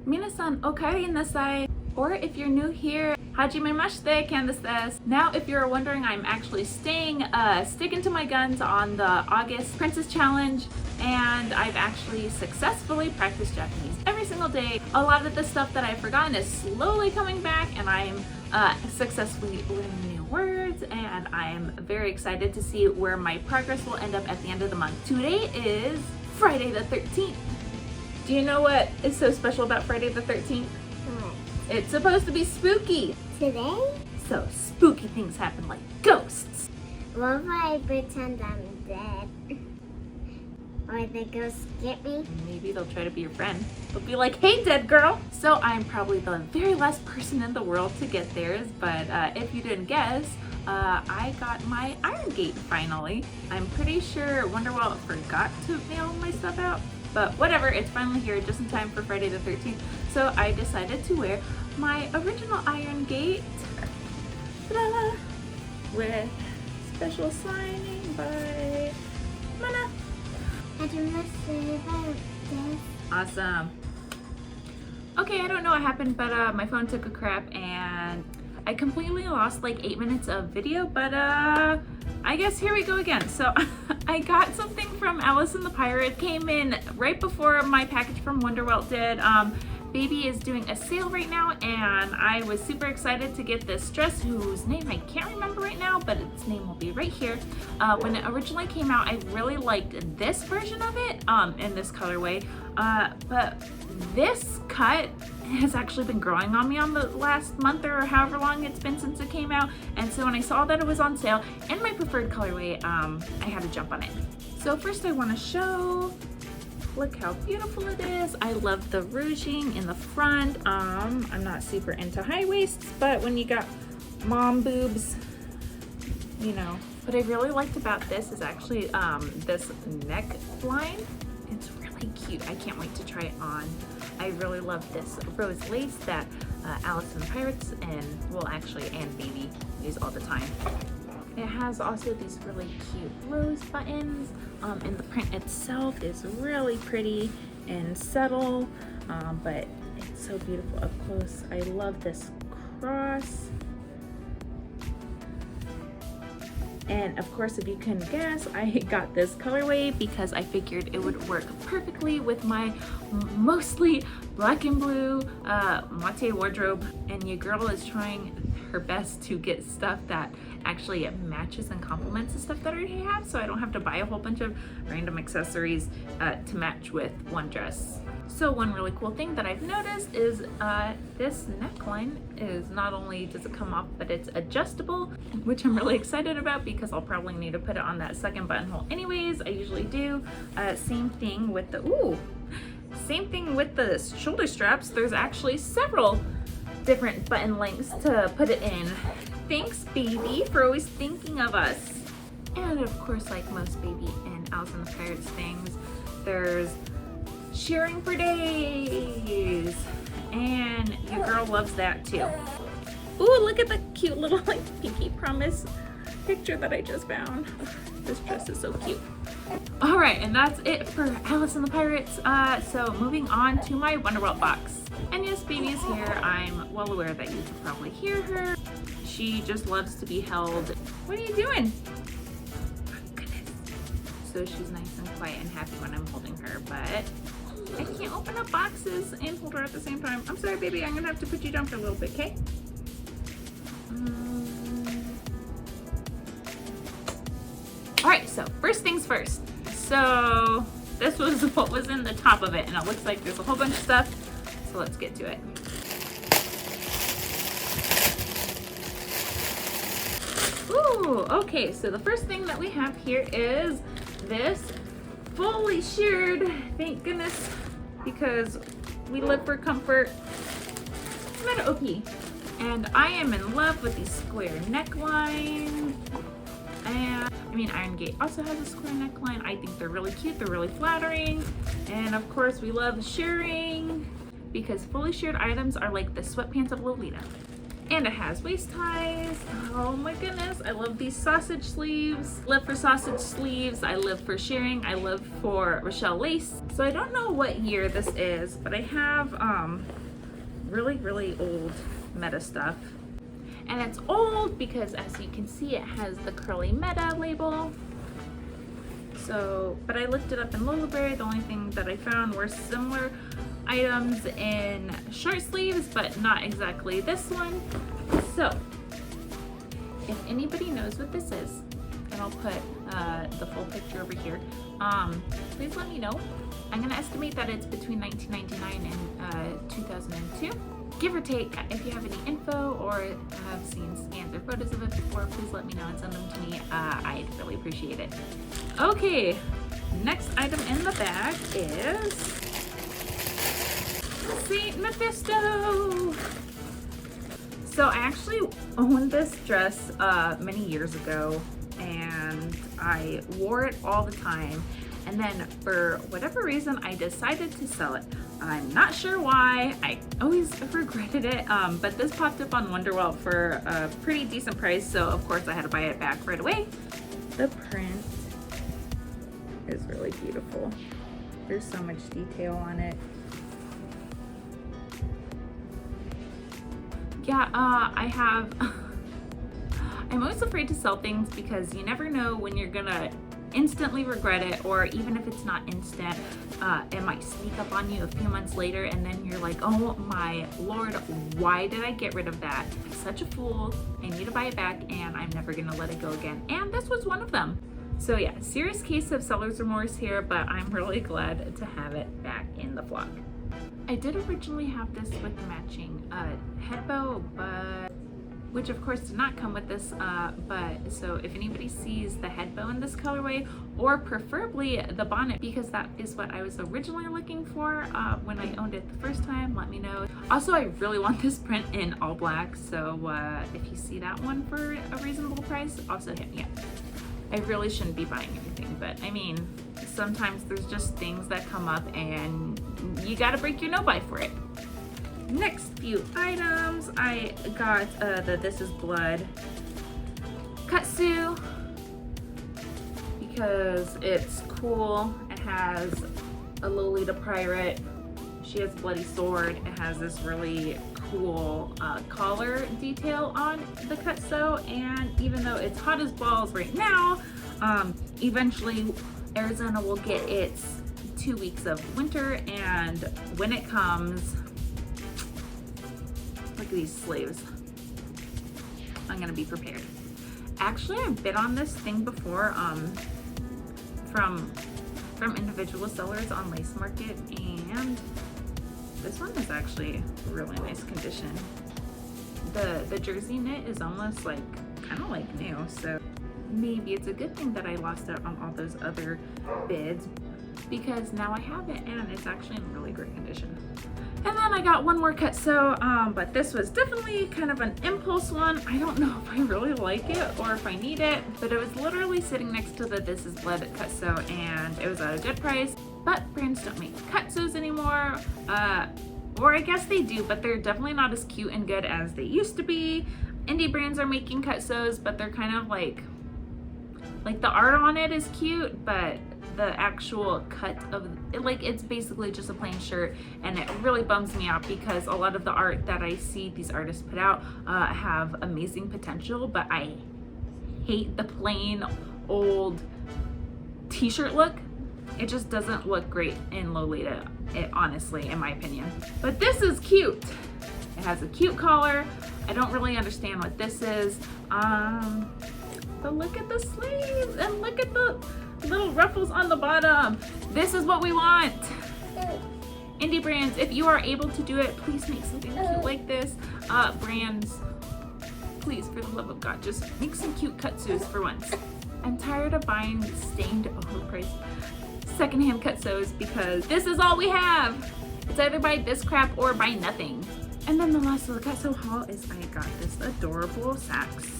Minasan okai nasai. Or if you're new here, hajimemashite, Candace says. Now, if you're wondering, I'm actually sticking to my guns on the August Princess Challenge, and I've actually successfully practiced Japanese every single day. A lot of the stuff that I've forgotten is slowly coming back, and I'm successfully learning new words, and I'm very excited to see where my progress will end up at the end of the month. Today is Friday the 13th. Do you know what is so special about Friday the 13th? It's supposed to be spooky. Today? So spooky things happen like ghosts. What if I pretend I'm dead? Or the ghosts get me? Maybe they'll try to be your friend. They'll be like, hey, dead girl. So I'm probably the very last person in the world to get theirs. But if you didn't guess, I got my Iron Gate finally. I'm pretty sure Wunderwelt forgot to mail my stuff out. But whatever, it's finally here just in time for Friday the 13th. So I decided to wear my original Iron Gate with special signing by Mana. I do not say about this. Awesome. Okay, I don't know what happened, but my phone took a crap and I completely lost like 8 minutes of video, but I guess here we go again. So I got something from Alice and the Pirate. Came in right before my package from Wunderwelt did. Baby is doing a sale right now, and I was super excited to get this dress whose name I can't remember right now, but its name will be right here. When it originally came out, I really liked this version of it in this colorway, but this cut has actually been growing on me on the last month or however long it's been since it came out, and so when I saw that it was on sale in my preferred colorway, I had to jump on it. So first I want to show, look how beautiful it is. I love the ruching in the front. I'm not super into high waists, but when you got mom boobs, you know. What I really liked about this is actually this neckline. It's really cute. I can't wait to try it on. I really love this rose lace that Alice and the Pirates and Baby use all the time. It has also these really cute rose buttons, and the print itself is really pretty and subtle, but it's so beautiful up close. I love this cross. And of course, if you can guess, I got this colorway because I figured it would work perfectly with my mostly black and blue Moitie wardrobe. And your girl is trying her best to get stuff that actually matches and complements the stuff that I already have, so I don't have to buy a whole bunch of random accessories to match with one dress. So one really cool thing that I've noticed is this neckline is not only does it come off, but it's adjustable, which I'm really excited about because I'll probably need to put it on that second buttonhole anyways. I usually do. Same thing with the shoulder straps. There's actually several different button lengths to put it in. Thanks, Baby, for always thinking of us. And of course, like most Baby and Alice and the Pirates things, there's shearing for days, and your girl loves that too. Ooh, look at the cute little like Pinky Promise picture that I just found. This dress is so cute. All right, and that's it for Alice and the Pirates. So moving on to my Wunderwelt box. And yes, Baby is here. I'm well aware that you can probably hear her. She just loves to be held. What are you doing? Oh, goodness. So she's nice and quiet and happy when I'm holding her, but I can't open up boxes and hold her at the same time. I'm sorry, Baby. I'm gonna have to put you down for a little bit, okay? All right, so first things first. So this was what was in the top of it, and it looks like there's a whole bunch of stuff. So let's get to it. Ooh, okay, so the first thing that we have here is this fully sheared, thank goodness, because we live for comfort, Meta OP. And I am in love with these square necklines. And I mean, Iron Gate also has a square neckline. I think they're really cute, they're really flattering. And of course we love shearing because fully sheared items are like the sweatpants of Lolita. And it has waist ties. Oh my goodness, I love these sausage sleeves. Live for sausage sleeves. I live for sharing. I live for Rochelle lace. So I don't know what year this is, but I have really old Meta stuff. And it's old because, as you can see, it has the curly Meta label. So, but I looked it up in Lolaberry. The only thing that I found were similar items in short sleeves, but not exactly this one. So, if anybody knows what this is, and I'll put the full picture over here, please let me know. I'm gonna estimate that it's between 1999 and 2002. Give or take. If you have any info or have seen scans or photos of it before, please let me know and send them to me. I'd really appreciate it. Okay, next item in the bag is Saint Mephisto. So I actually owned this dress many years ago, and I wore it all the time. And then for whatever reason, I decided to sell it. I'm not sure why. I always regretted it, but this popped up on Wunderwelt for a pretty decent price, so of course I had to buy it back right away. The print is really beautiful. There's so much detail on it. Yeah, I'm always afraid to sell things because you never know when you're gonna instantly regret it, or even if it's not instant, it might sneak up on you a few months later, and then you're like, oh my lord, why did I get rid of that? I'm such a fool. I need to buy it back, and I'm never gonna let it go again. And this was one of them. So yeah, serious case of seller's remorse here, but I'm really glad to have it back in the vlog. I did originally have this with the matching head bow, but which of course did not come with this, but so if anybody sees the head bow in this colorway, or preferably the bonnet, because that is what I was originally looking for when I owned it the first time, let me know. Also, I really want this print in all black, so if you see that one for a reasonable price, also hit me up. I really shouldn't be buying anything, but I mean, sometimes there's just things that come up and you gotta break your no-buy for it. Next few items, I got the This Is Blood Kutsu because it's cool. It has a Lolita pirate. She has a bloody sword. It has this really cool collar detail on the Kutsu, and even though it's hot as balls right now, eventually Arizona will get its 2 weeks of winter, and when it comes, look at these sleeves. I'm gonna be prepared. Actually, I've bid on this thing before from individual sellers on Lace Market, and this one is actually really nice condition. The jersey knit is almost like kind of like new, so maybe it's a good thing that I lost out on all those other bids, because now I have it and it's actually in really great condition. And then I got one more Kutsu, but this was definitely kind of an impulse one. I don't know if I really like it or if I need it, but it was literally sitting next to the This Is Blood Kutsu, and it was at a good price. But brands don't make Kutsus anymore, or I guess they do, but they're definitely not as cute and good as they used to be. Indie brands are making Kutsus, but they're kind of like the art on it is cute, but the actual cut of it, like, it's basically just a plain shirt, and it really bums me out because a lot of the art that I see these artists put out have amazing potential, but I hate the plain old t-shirt look. It just doesn't look great in Lolita, honestly, in my opinion. But this is cute. It has a cute collar. I don't really understand what this is. But look at the sleeves and look at the little ruffles on the bottom. This is what we want. Indie brands, if you are able to do it, please make something cute like this. Brands, please, for the love of God, just make some cute Kutsus for once. I'm tired of buying stained, overpriced secondhand Kutsus because this is all we have. It's either buy this crap or buy nothing. And then the last of the Kutsu haul is I got this adorable Saks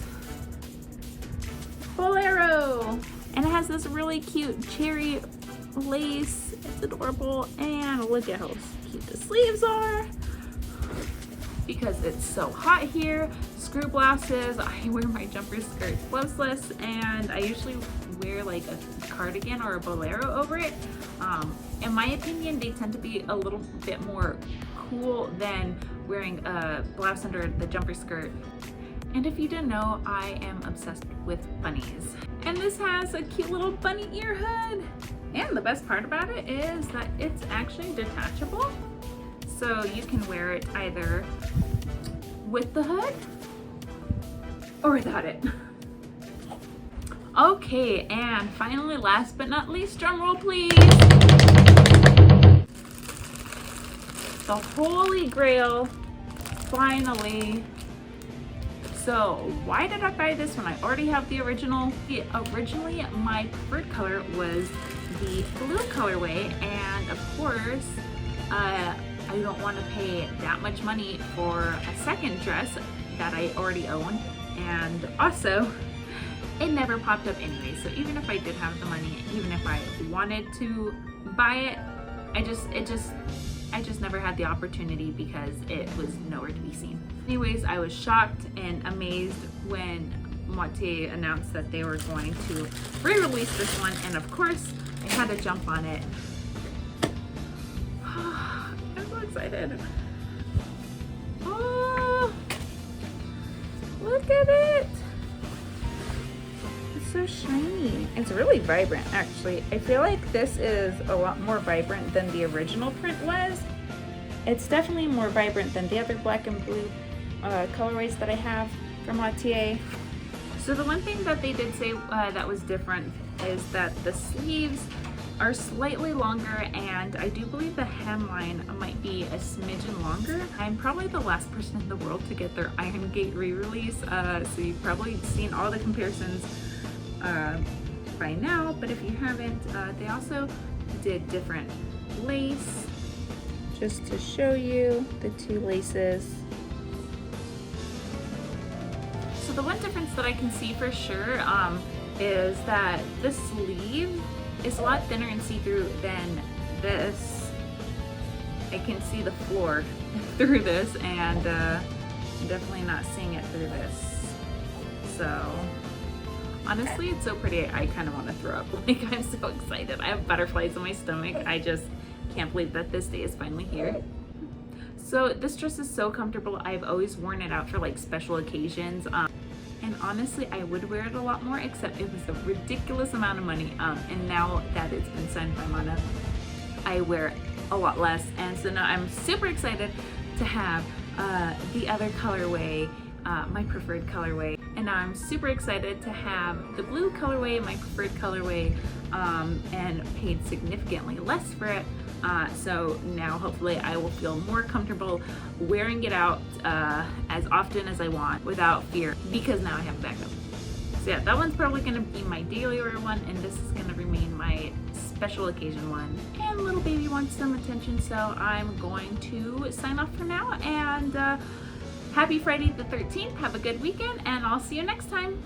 Bolero, and it has this really cute cherry lace. It's adorable, and look at how cute the sleeves are. because it's so hot here. Screw blouses, I wear my jumper skirts blouseless, and I usually wear like a cardigan or a bolero over it. In my opinion, they tend to be a little bit more cool than wearing a blouse under the jumper skirt. And if you didn't know, I am obsessed with bunnies. And this has a cute little bunny ear hood. And the best part about it is that it's actually detachable. So you can wear it either with the hood or without it. Okay, and finally, last but not least, drum roll please. The holy grail, finally. So why did I buy this when I already have the original? Originally, my preferred color was the blue colorway, and of course, I don't want to pay that much money for a second dress that I already own, and also, it never popped up anyway. So even if I did have the money, even if I wanted to buy it, I just never had the opportunity because it was nowhere to be seen. Anyways, I was shocked and amazed when Moitie announced that they were going to re-release this one, and of course, I had to jump on it. I'm so excited. Oh, look at it. It's so shiny. It's really vibrant, actually. I feel like this is a lot more vibrant than the original print was. It's definitely more vibrant than the other black and blue colorways that I have from Moitie. So the one thing that they did say that was different is that the sleeves are slightly longer, and I do believe the hemline might be a smidgen longer. I'm probably the last person in the world to get their Iron Gate re-release, so you've probably seen all the comparisons by now, but if you haven't, they also did different lace, just to show you the two laces. So the one difference that I can see for sure is that the sleeve is a lot thinner and see-through than this. I can see the floor through this, and I'm definitely not seeing it through this. So honestly, it's so pretty, I kind of want to throw up. Like, I'm so excited. I have butterflies in my stomach. I just can't believe that this day is finally here. So this dress is so comfortable. I've always worn it out for like special occasions. And honestly, I would wear it a lot more, except it was a ridiculous amount of money. And now that it's been signed by Mana, I wear it a lot less. And so now I'm super excited to have the other colorway, my preferred colorway. And now I'm super excited to have the blue colorway, my preferred colorway, and paid significantly less for it. So now hopefully I will feel more comfortable wearing it out as often as I want without fear, because now I have backup. So yeah, that one's probably going to be my daily wear one, and this is going to remain my special occasion one. And little baby wants some attention, so I'm going to sign off for now, and happy Friday the 13th. Have a good weekend, and I'll see you next time.